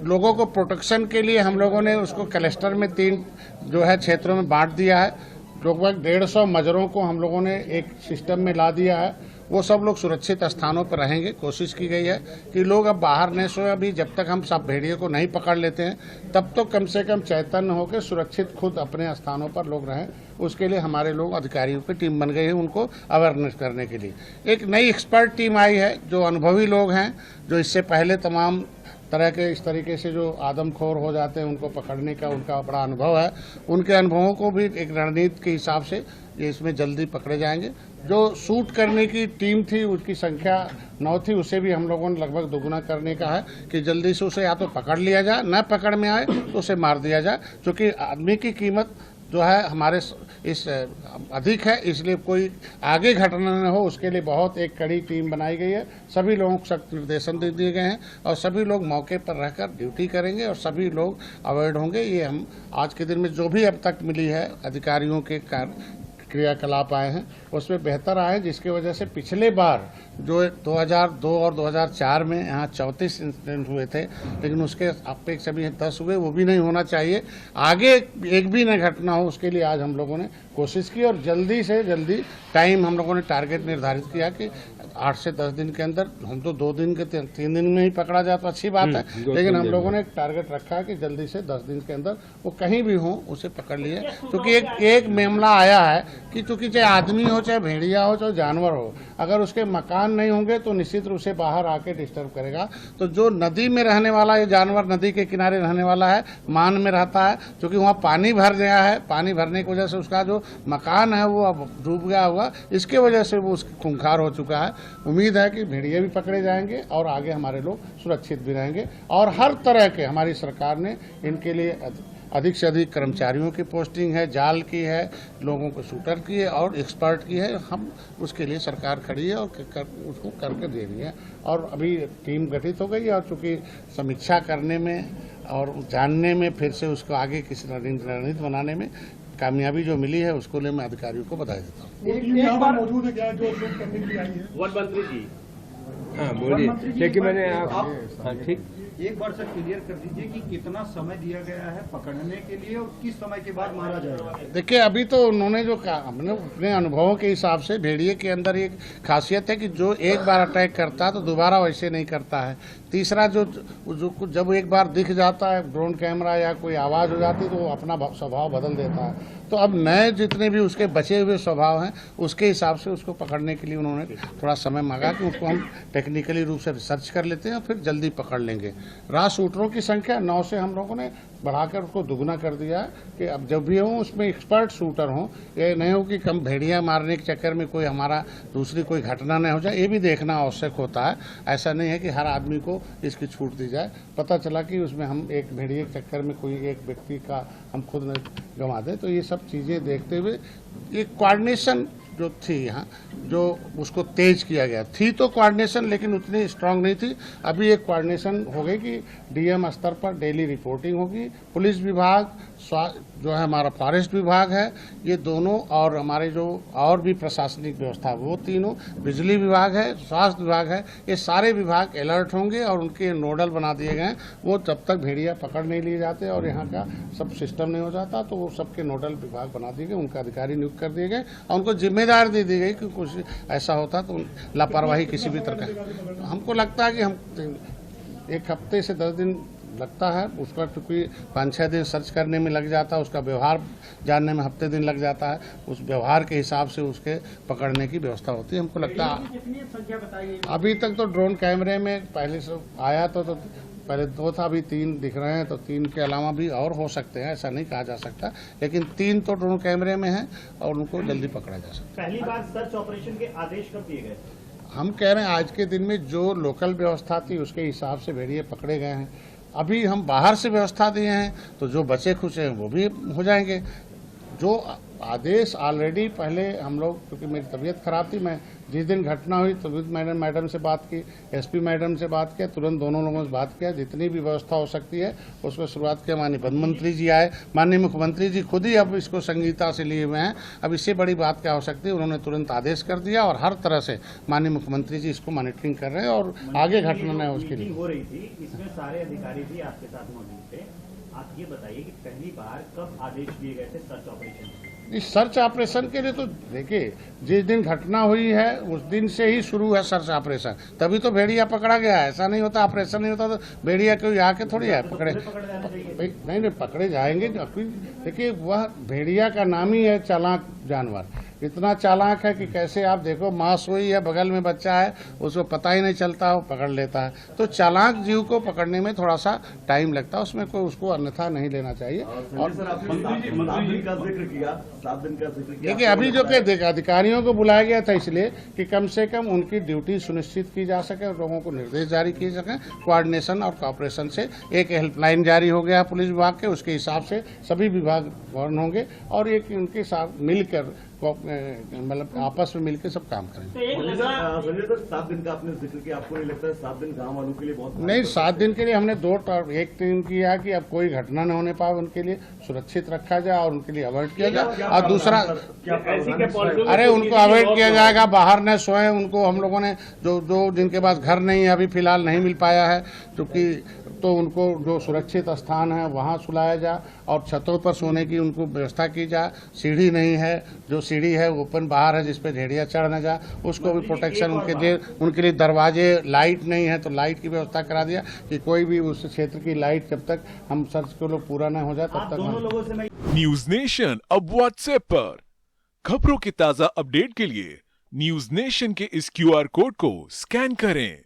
लोगों को प्रोटेक्शन के लिए हम लोगों ने उसको क्लस्टर में 3 जो है क्षेत्रों में बांट दिया है। लगभग 150 मजरों को हम लोगों ने एक सिस्टम में ला दिया है। वो सब लोग सुरक्षित स्थानों पर रहेंगे। कोशिश की गई है कि लोग अब बाहर न सोए। अभी जब तक हम सब भेड़िए को नहीं पकड़ लेते हैं तब तो कम से कम चैतन्य होकर सुरक्षित खुद अपने स्थानों पर लोग रहें। उसके लिए हमारे लोग अधिकारियों की टीम बन गई है उनको अवेयरनेस करने के लिए। एक नई एक्सपर्ट टीम आई है जो अनुभवी लोग हैं, जो इससे पहले तमाम तरह के इस तरीके से जो आदमखोर हो जाते हैं उनको पकड़ने का उनका बड़ा अनुभव है। उनके अनुभवों को भी एक रणनीति के हिसाब से ये इसमें जल्दी पकड़े जाएंगे। जो शूट करने की टीम थी उसकी संख्या 9 थी, उसे भी हम लोगों ने लगभग दोगुना करने का है कि जल्दी से उसे या तो पकड़ लिया जाए, न पकड़ में आए तो उसे मार दिया जाए। क्योंकि आदमी की कीमत जो है हमारे इस अधिक है, इसलिए कोई आगे घटना न हो उसके लिए बहुत एक कड़ी टीम बनाई गई है। सभी लोगों को सख्त निर्देशन दे दिए गए हैं और सभी लोग मौके पर रहकर ड्यूटी करेंगे और सभी लोग अवॉइड होंगे। ये हम आज के दिन में जो भी अब तक मिली है अधिकारियों के क्रियाकलाप आए हैं उसमें बेहतर आए, जिसकी वजह से पिछले बार जो 2002 और 2004 में यहाँ 34 इंसिडेंट हुए थे, लेकिन उसके अपेक्षा भी 10 हुए, वो भी नहीं होना चाहिए। आगे एक भी न घटना हो उसके लिए आज हम लोगों ने कोशिश की और जल्दी से जल्दी टाइम हम लोगों ने टारगेट निर्धारित किया कि 8 से 10 दिन के अंदर। हम तो 2 दिन के 3 दिन में ही पकड़ा जाए तो अच्छी बात है, लेकिन हम लोगों ने एक टारगेट रखा है कि जल्दी से 10 दिन के अंदर वो कहीं भी हो उसे पकड़ लिया। क्योंकि एक मामला आया है कि चूंकि चाहे आदमी हो, चाहे भेड़िया हो, चाहे जानवर हो, अगर उसके मकान नहीं होंगे तो निश्चित रूप से बाहर आके डिस्टर्ब करेगा। तो जो नदी में रहने वाला ये जानवर नदी के किनारे रहने वाला है, मान में रहता है, क्योंकि वहाँ पानी भर गया है, पानी भरने की वजह से उसका जो मकान है वो अब डूब गया हुआ, इसके वजह से वो खूंखार हो चुका है। उम्मीद है कि भेड़िए भी पकड़े जाएंगे और आगे हमारे लोग सुरक्षित भी रहेंगे। और हर तरह के हमारी सरकार ने इनके लिए अधिक से अधिक कर्मचारियों की पोस्टिंग है, जाल की है, लोगों को शूटर की है और एक्सपर्ट की है। हम उसके लिए सरकार खड़ी है और उसको करके दे रही है। और अभी टीम गठित हो गई है और चूँकि समीक्षा करने में और जानने में फिर से उसको आगे किसी रणनीति बनाने में कामयाबी जो मिली है उसको लिए मैं अधिकारियों को बधाई देता हूँ। एक बार मौजूद है क्या जो शूट करने के लिए आई है? वन मंत्री जी, हाँ बोलिए। लेकिन मैंने हाँ ठीक, एक बार सर क्लियर कर दीजिए कि कितना समय दिया गया है पकड़ने के लिए और किस समय के बाद मारा जाएगा? देखिए अभी तो उन्होंने जो कहा, हमने अपने अनुभवों के हिसाब से भेड़िए के अंदर एक खासियत है कि जो एक बार अटैक करता है तो दोबारा वैसे नहीं करता है। तीसरा जो जब एक बार दिख जाता है ड्रोन कैमरा या कोई आवाज़ हो जाती है तो वो अपना स्वभाव बदल देता है। तो अब नए जितने भी उसके बचे हुए स्वभाव हैं उसके हिसाब से उसको पकड़ने के लिए उन्होंने थोड़ा समय मांगा कि उसको हम टेक्निकली रूप से रिसर्च कर लेते हैं और फिर जल्दी पकड़ लेंगे। रहा शूटरों की संख्या 9 से हम लोगों ने बढ़ाकर उसको दुगुना कर दिया है कि अब जब भी हो उसमें एक्सपर्ट शूटर हों। ये नहीं हो कि कम भेड़िया मारने के चक्कर में कोई हमारा दूसरी कोई घटना नहीं हो जाए, ये भी देखना आवश्यक होता है। ऐसा नहीं है कि हर आदमी को इसकी छूट दी जाए। पता चला कि उसमें हम एक भेड़िए के चक्कर में कोई एक व्यक्ति का हम खुद न गंवा दें। तो ये सब चीज़ें देखते हुए ये कोऑर्डिनेशन जो थी यहाँ जो उसको तेज किया गया थी, तो कोऑर्डिनेशन लेकिन उतनी स्ट्रांग नहीं थी। अभी एक कोऑर्डिनेशन हो गई कि डीएम स्तर पर डेली रिपोर्टिंग होगी। पुलिस विभाग, जो है हमारा फॉरेस्ट विभाग है, ये दोनों और हमारे जो और भी प्रशासनिक व्यवस्था वो तीनों, बिजली विभाग है, स्वास्थ्य विभाग है, ये सारे विभाग अलर्ट होंगे और उनके नोडल बना दिए गए हैं। वो जब तक भेड़िया पकड़ नहीं लिए जाते और यहाँ का सब सिस्टम नहीं हो जाता तो वो सबके नोडल विभाग बना दिए गए, उनका अधिकारी नियुक्त कर दिए गए और उनको जिम्मेदारी दे दी गई कि कुछ ऐसा होता तो लापरवाही किसी भी तरह का। हमको लगता है कि हम 1 हफ्ते से 10 दिन लगता है उसका, क्योंकि 5-6 दिन सर्च करने में लग जाता है, उसका व्यवहार जानने में हफ्ते दिन लग जाता है। उस व्यवहार के हिसाब से उसके पकड़ने की व्यवस्था होती है। हमको लगता है अभी तक तो ड्रोन कैमरे में पहले से आया तो पहले 2 था, अभी 3 दिख रहे हैं, तो 3 के अलावा भी और हो सकते हैं, ऐसा नहीं कहा जा सकता, लेकिन 3 तो ड्रोन कैमरे में हैं और उनको जल्दी पकड़ा जा सकता है। पहली बार सर्च ऑपरेशन के आदेश कब दिए गए? हम कह रहे हैं आज के दिन में जो लोकल व्यवस्था थी उसके हिसाब से भेड़िए पकड़े गए हैं। अभी हम बाहर से व्यवस्था दिए हैं तो जो बचे खुचे हैं वो भी हो जाएंगे। जो आदेश ऑलरेडी पहले हम लोग, क्योंकि मेरी तबीयत खराब थी, मैं जिस दिन घटना हुई तो मैडम से बात की, एसपी मैडम से बात किया, तुरंत दोनों लोगों से बात किया, जितनी भी व्यवस्था हो सकती है उसको शुरुआत किया। माननीय वन मंत्री जी आए, माननीय मुख्यमंत्री जी खुद ही अब इसको संगीता से लिए हुए हैं। अब इससे बड़ी बात क्या हो सकती है, उन्होंने तुरंत आदेश कर दिया और हर तरह से माननीय मुख्यमंत्री जी इसको मॉनिटरिंग कर रहे हैं और आगे घटना न हो उसके लिए। हो रही थी, इसमें सारे अधिकारी भी आपके साथ मौजूद थे। आप ये बताइए कि पहली बार कब आदेश दिए गए थे सर्च ऑपरेशन के? इस सर्च ऑपरेशन के लिए तो देखिए, जिस दिन घटना हुई है उस दिन से ही शुरू है सर्च ऑपरेशन, तभी तो भेड़िया पकड़ा गया है। ऐसा नहीं होता, ऑपरेशन नहीं होता तो भेड़िया कोई आके थोड़ी है पकड़े। नहीं पकड़े जाएंगे। देखिए, वह भेड़िया का नाम ही है चालाक जानवर। इतना चालाक है कि कैसे आप देखो, माँ सोई है, बगल में बच्चा है, उसको पता ही नहीं चलता, वो पकड़ लेता है। तो चालाक जीव को पकड़ने में थोड़ा सा टाइम लगता है, उसमें कोई उसको अन्यथा नहीं लेना चाहिए। और देखिए, अभी जो कि अधिकारियों को बुलाया गया था इसलिए कि कम से कम उनकी ड्यूटी सुनिश्चित की जा सके और लोगों को निर्देश जारी किए सकें। कोऑर्डिनेशन और कॉपरेशन से एक हेल्पलाइन जारी हो गया पुलिस विभाग के, उसके हिसाब से सभी विभाग वर्ण होंगे और एक उनके साथ मिलकर मतलब आपस में मिलकर सब काम करेंगे। संजय सर, 7 दिन का आपने जिक्र किया, आपको नहीं लगता है 7 दिन गाँव वालों के लिए बहुत? नहीं, 7 दिन के लिए हमने एक टीम किया कि अब कोई घटना न होने पाए, उनके लिए सुरक्षित रखा जाए और उनके लिए अवॉइड किया जाए। और दूसरा, अरे उनको अवॉइड किया जाएगा, बाहर न सोए। उनको हम लोगों ने जो जिनके पास घर नहीं है, अभी फिलहाल नहीं मिल पाया है क्योंकि, तो उनको जो सुरक्षित स्थान है वहाँ सुलाया जाए और छतों पर सोने की उनको व्यवस्था की जाए। सीढ़ी नहीं है, जो सीढ़ी है ओपन बाहर है जिस पे भेड़िया चढ़ न जाए, उसको भी प्रोटेक्शन उनके लिए दरवाजे, लाइट नहीं है तो लाइट की व्यवस्था करा दिया कि कोई भी उस क्षेत्र की लाइट जब तक हम सर्च को लोग पूरा न हो जाए तब तक। न्यूज नेशन अब व्हाट्सएप पर खबरों की ताजा अपडेट के लिए न्यूज नेशन के इस QR कोड को स्कैन करें।